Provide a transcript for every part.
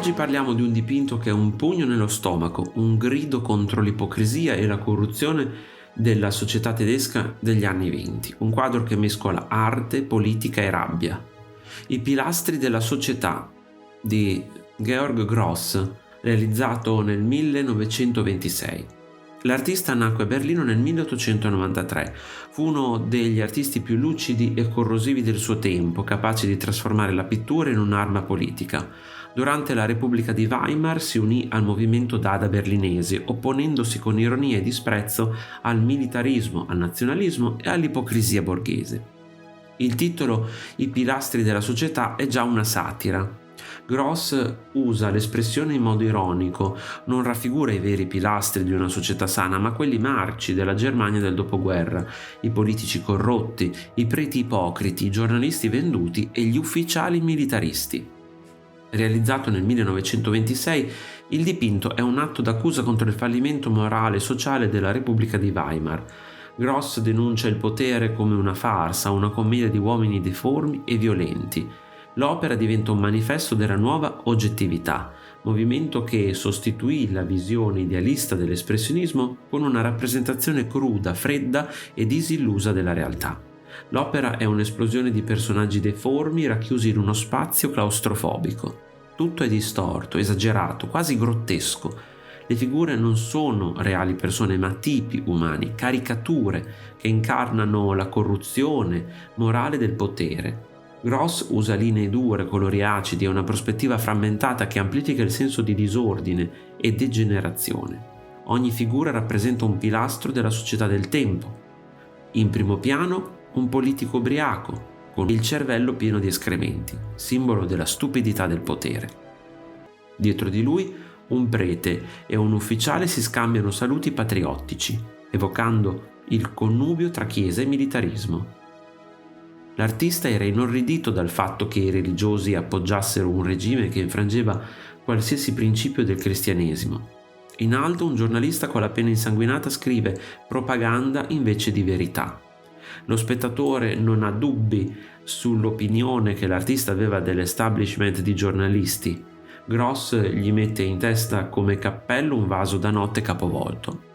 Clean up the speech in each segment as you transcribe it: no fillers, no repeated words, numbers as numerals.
Oggi parliamo di un dipinto che è un pugno nello stomaco, un grido contro l'ipocrisia e la corruzione della società tedesca degli anni '20, un quadro che mescola arte, politica e rabbia. I pilastri della società di Georg Gross, realizzato nel 1926. L'artista nacque a Berlino nel 1893, fu uno degli artisti più lucidi e corrosivi del suo tempo, capaci di trasformare la pittura in un'arma politica. Durante la Repubblica di Weimar si unì al movimento Dada berlinese, opponendosi con ironia e disprezzo al militarismo, al nazionalismo e all'ipocrisia borghese. Il titolo I pilastri della società è già una satira. Gross usa l'espressione in modo ironico, non raffigura i veri pilastri di una società sana, ma quelli marci della Germania del dopoguerra, i politici corrotti, i preti ipocriti, i giornalisti venduti e gli ufficiali militaristi. Realizzato nel 1926, il dipinto è un atto d'accusa contro il fallimento morale e sociale della Repubblica di Weimar. Gross denuncia il potere come una farsa, una commedia di uomini deformi e violenti. L'opera diventa un manifesto della nuova oggettività, movimento che sostituì la visione idealista dell'espressionismo con una rappresentazione cruda, fredda e disillusa della realtà. L'opera è un'esplosione di personaggi deformi racchiusi in uno spazio claustrofobico. Tutto è distorto, esagerato, quasi grottesco. Le figure non sono reali persone, ma tipi umani, caricature che incarnano la corruzione morale del potere. Gross usa linee dure, colori acidi e una prospettiva frammentata che amplifica il senso di disordine e degenerazione. Ogni figura rappresenta un pilastro della società del tempo. In primo piano un politico ubriaco, con il cervello pieno di escrementi, simbolo della stupidità del potere. Dietro di lui un prete e un ufficiale si scambiano saluti patriottici, evocando il connubio tra chiesa e militarismo. L'artista era inorridito dal fatto che i religiosi appoggiassero un regime che infrangeva qualsiasi principio del cristianesimo. In alto un giornalista con la penna insanguinata scrive propaganda invece di verità. Lo spettatore non ha dubbi sull'opinione che l'artista aveva dell'establishment di giornalisti. Gross gli mette in testa come cappello un vaso da notte capovolto.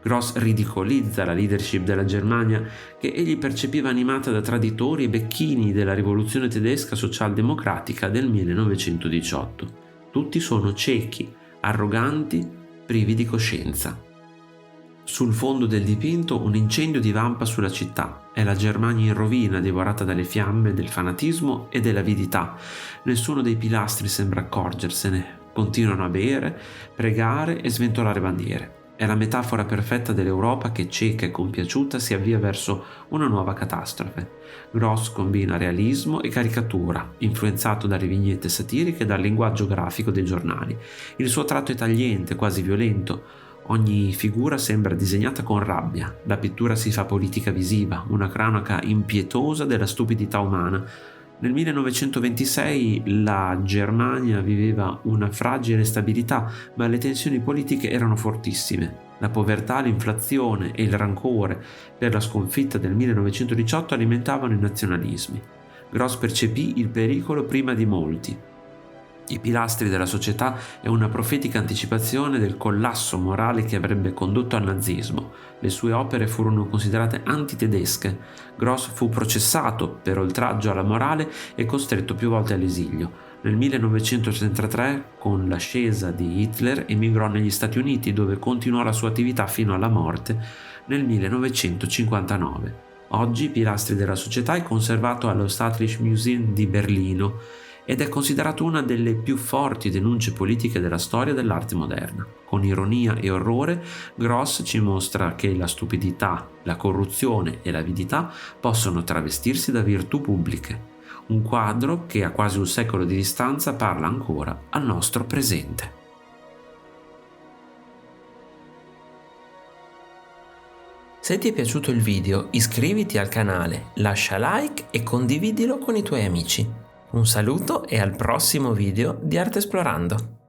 Gross ridicolizza la leadership della Germania che egli percepiva animata da traditori e becchini della rivoluzione tedesca socialdemocratica del 1918. Tutti sono ciechi, arroganti, privi di coscienza. Sul fondo del dipinto un incendio divampa sulla città. È la Germania in rovina, divorata dalle fiamme del fanatismo e dell'avidità. Nessuno dei pilastri sembra accorgersene. Continuano a bere, pregare e sventolare bandiere. È la metafora perfetta dell'Europa che, cieca e compiaciuta, si avvia verso una nuova catastrofe. Gross combina realismo e caricatura, influenzato dalle vignette satiriche e dal linguaggio grafico dei giornali. Il suo tratto è tagliente, quasi violento. Ogni figura sembra disegnata con rabbia. La pittura si fa politica visiva, una cronaca impietosa della stupidità umana. Nel 1926 la Germania viveva una fragile stabilità, ma le tensioni politiche erano fortissime. La povertà, l'inflazione e il rancore per la sconfitta del 1918 alimentavano i nazionalismi. Gross percepì il pericolo prima di molti. I pilastri della società è una profetica anticipazione del collasso morale che avrebbe condotto al nazismo. Le sue opere furono considerate antitedesche. Gross fu processato per oltraggio alla morale e costretto più volte all'esilio. Nel 1933, con l'ascesa di Hitler, emigrò negli Stati Uniti, dove continuò la sua attività fino alla morte nel 1959. Oggi i pilastri della società è conservato allo Staatliche Museum di Berlino ed è considerato una delle più forti denunce politiche della storia dell'arte moderna. Con ironia e orrore, Gross ci mostra che la stupidità, la corruzione e l'avidità possono travestirsi da virtù pubbliche. Un quadro che a quasi un secolo di distanza parla ancora al nostro presente. Se ti è piaciuto il video, iscriviti al canale, lascia like e condividilo con i tuoi amici. Un saluto e al prossimo video di Arte Esplorando!